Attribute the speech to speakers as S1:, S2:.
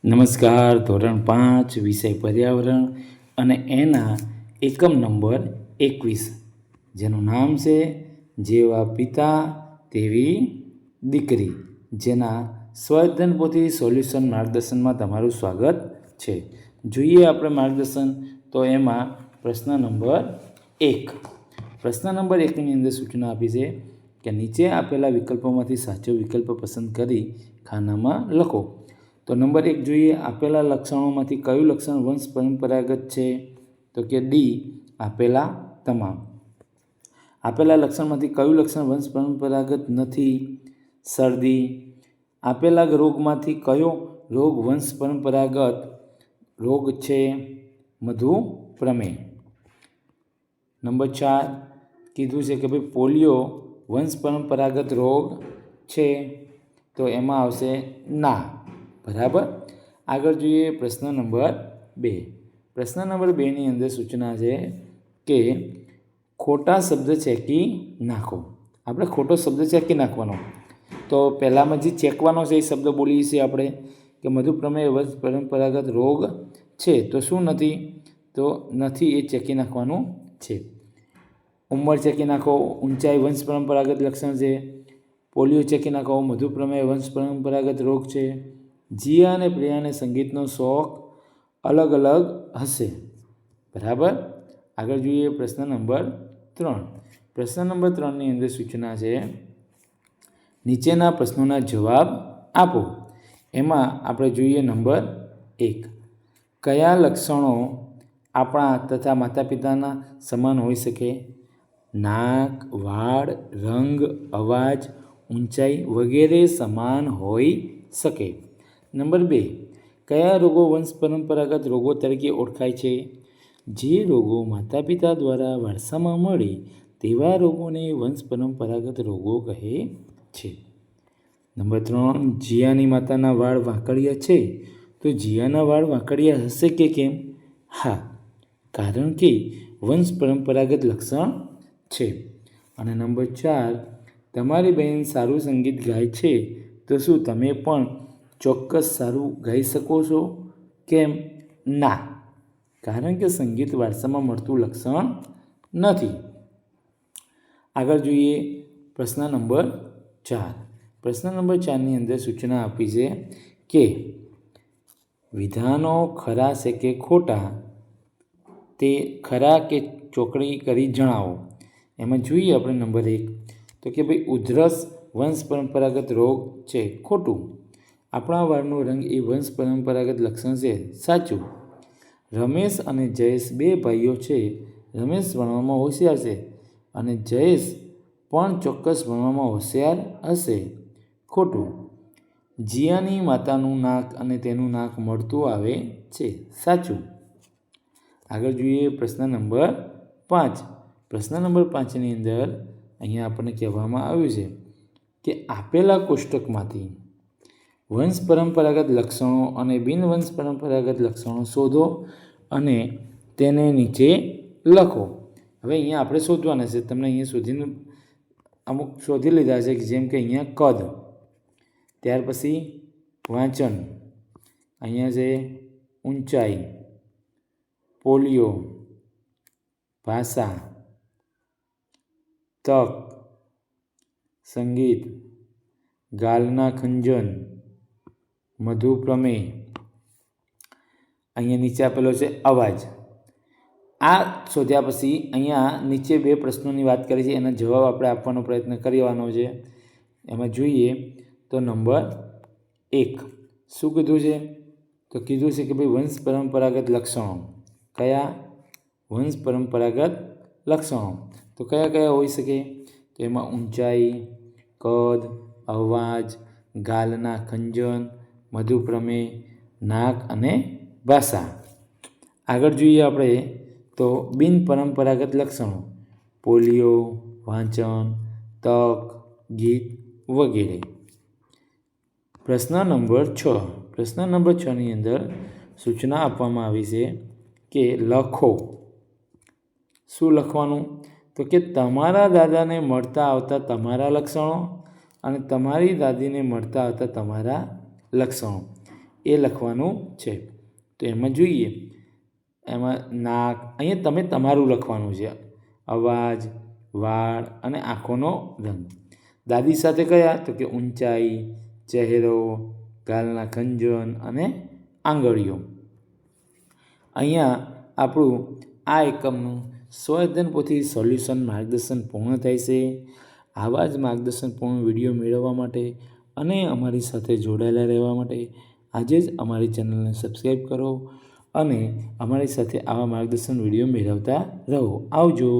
S1: નમસ્કાર. ધોરણ 5 વિષય પર્યાવરણ અને એના એકમ નંબર 21, જેનું નામ છે જેવા પિતા તેવી દીકરી, જેના સ્વાધ્યાયન પોથી સોલ્યુશન માર્ગદર્શનમાં તમારું સ્વાગત છે. જોઈએ આપણે માર્ગદર્શન. તો એમાં પ્રશ્ન નંબર 1. પ્રશ્ન નંબર 1ની અંદર સૂચના આપી છે કે નીચે આપેલા વિકલ્પોમાંથી સાચો વિકલ્પ પસંદ કરી ખાનામાં લખો. તો નંબર 1 જોઈએ, આપેલા લક્ષણોમાંથી કયું લક્ષણ વંશ પરંપરાગત છે? તો કે ડી, આપેલા તમામ. આપેલા લક્ષણમાંથી કયું લક્ષણ વંશ પરંપરાગત નથી? શરદી. આપેલા રોગમાંથી કયો રોગ વંશ પરંપરાગત રોગ છે? મધુપ્રમેહ. નંબર 4 કીધું છે કે ભાઈ પોલિયો વંશ પરંપરાગત રોગ છે, તો એમાં આવશે ના. બરાબર. આગળ જોઈએ પ્રશ્ન નંબર 2. પ્રશ્ન નંબર 2ની અંદર સૂચના છે કે ખોટા શબ્દ ચેકી નાખો. આપણે ખોટો શબ્દ ચેકી નાખવાનો. તો પહેલાંમાં જે ચેકવાનો છે એ શબ્દ બોલીએ છીએ આપણે કે મધુપ્રમેહ વંશ પરંપરાગત રોગ છે, તો શું નથી? તો નથી એ ચેકી નાખવાનું છે. ઉંમર ચેકી નાખો, ઊંચાઈ વંશ પરંપરાગત લક્ષણ છે. પોલિયો ચેકી નાખો, મધુપ્રમેહ વંશ પરંપરાગત રોગ છે. જીયા અને પ્રિયાને સંગીતનો શોખ અલગ અલગ હશે. બરાબર. આગળ જોઈએ પ્રશ્ન નંબર 3. પ્રશ્ન નંબર 3ની અંદર સૂચના છે નીચેના પ્રશ્નોના જવાબ આપો. એમાં આપણે જોઈએ નંબર 1. કયા લક્ષણો આપણા તથા માતા પિતાના સમાન હોઈ શકે? નાક, વાળ, રંગ, અવાજ, ઊંચાઈ વગેરે સમાન હોઈ શકે. નંબર 2. કયા રોગો વંશ પરંપરાગત રોગો તરીકે ઓળખાય છે? જે રોગો માતા પિતા દ્વારા વારસામાં મળે તેવા રોગોને વંશ પરંપરાગત રોગો કહે છે. નંબર 3. જીયાની માતાના વાળ વાંકડિયા છે, તો જીયાના વાળ વાંકડિયા હશે કે કેમ? હા, કારણ કે વંશ પરંપરાગત લક્ષણ છે. અને નંબર 4. તમારી બહેન સારું સંગીત ગાય છે, તો શું તમે પણ ચોક્કસ સારું ગાઈ શકો છો? કેમ? ના, કારણ કે સંગીત વારસામાં મળતું લક્ષણ નથી. આગળ જોઈએ પ્રશ્ન નંબર 4. પ્રશ્ન નંબર 4ની અંદર સૂચના આપી છે કે વિધાનો ખરા છે કે ખોટા તે ખરા કે ચોકડી કરી જણાવો. એમાં જોઈએ આપણે નંબર 1. તો કે ભાઈ ઉધરસ વંશ પરંપરાગત રોગ છે. ખોટું. આપણા વાળનો રંગ એ વંશ પરંપરાગત લક્ષણ છે. સાચું. રમેશ અને જયેશ બે ભાઈઓ છે. રમેશ ભણવામાં હોશિયાર છે અને જયેશ પણ ચોક્કસ ભણવામાં હોશિયાર હશે. ખોટું. જીયાની માતાનું નાક અને તેનું નાક મળતું આવે છે. સાચું. આગળ જોઈએ પ્રશ્ન નંબર 5. પ્રશ્ન નંબર 5ની અંદર અહીંયા આપણને કહેવામાં આવ્યું છે કે આપેલા કોષ્ટકમાંથી વંશ પરંપરાગત લક્ષણો અને બિનવંશ પરંપરાગત લક્ષણો શોધો અને તેને નીચે લખો. હવે અહીંયા આપણે શોધવાના છે. તમને અહીંયા શોધીને અમુક શોધી લીધા છે, જેમ કે અહીંયા કદ, ત્યાર પછી વાંચન, અહીંયા છે ઊંચાઈ, પોલિયો, ભાષા, તક, સંગીત, ગાલના ખંજન, મધુપ્રમેહ, અહીંયા નીચે આપેલો છે અવાજ. આ શોધ્યા પછી અહીંયા નીચે 2 પ્રશ્નોની વાત કરી છે, એના જવાબ આપણે આપવાનો પ્રયત્ન કરવાનો છે. એમાં જોઈએ તો નંબર 1 શું કીધું છે? તો કીધું છે કે ભાઈ વંશ પરંપરાગત લક્ષણો. કયા? વંશ પરંપરાગત લક્ષણો. તો કયા કયા હોઈ શકે? તો એમાં ઊંચાઈ, કદ, અવાજ, ગાલના ખંજન, મધુપ્રમેહ, નાક અને ભાષા. આગળ જોઈએ આપણે તો બિન પરંપરાગત લક્ષણો. પોલિયો, વાંચન, તક, ગીત વગેરે. પ્રશ્ન નંબર 6. પ્રશ્ન નંબર 6ની અંદર સૂચના આપવામાં આવી છે કે લખો. શું લખવાનું? તો કે તમારા દાદાને મળતા આવતા તમારા લક્ષણો અને તમારી દાદીને મળતા આવતા તમારા લક્ષણો. એ લખવાનું છે. તો એમાં જોઈએ, એમાં નાક, અહીંયા તમે તમારું લખવાનું છે. અવાજ, વાળ અને આંખોનો રંગ. દાદી સાથે કયા? તો કે ઊંચાઈ, ચહેરો, ગાલના ખંજન અને આંગળીઓ. અહીંયા આપણું આ એકમનું સ્વઅધ્યયન પોથી સોલ્યુશન માર્ગદર્શન પૂર્ણ થાય છે. આવા જ માર્ગદર્શનપૂર્ણ વિડીયો મેળવવા માટે અને અમારી સાથે જોડાયેલા રહેવા માટે આજે જ અમારી ચેનલને સબસ્ક્રાઈબ કરો અને અમારી સાથે આવા માર્ગદર્શન વિડીયો મેળવતા રહો. આવજો.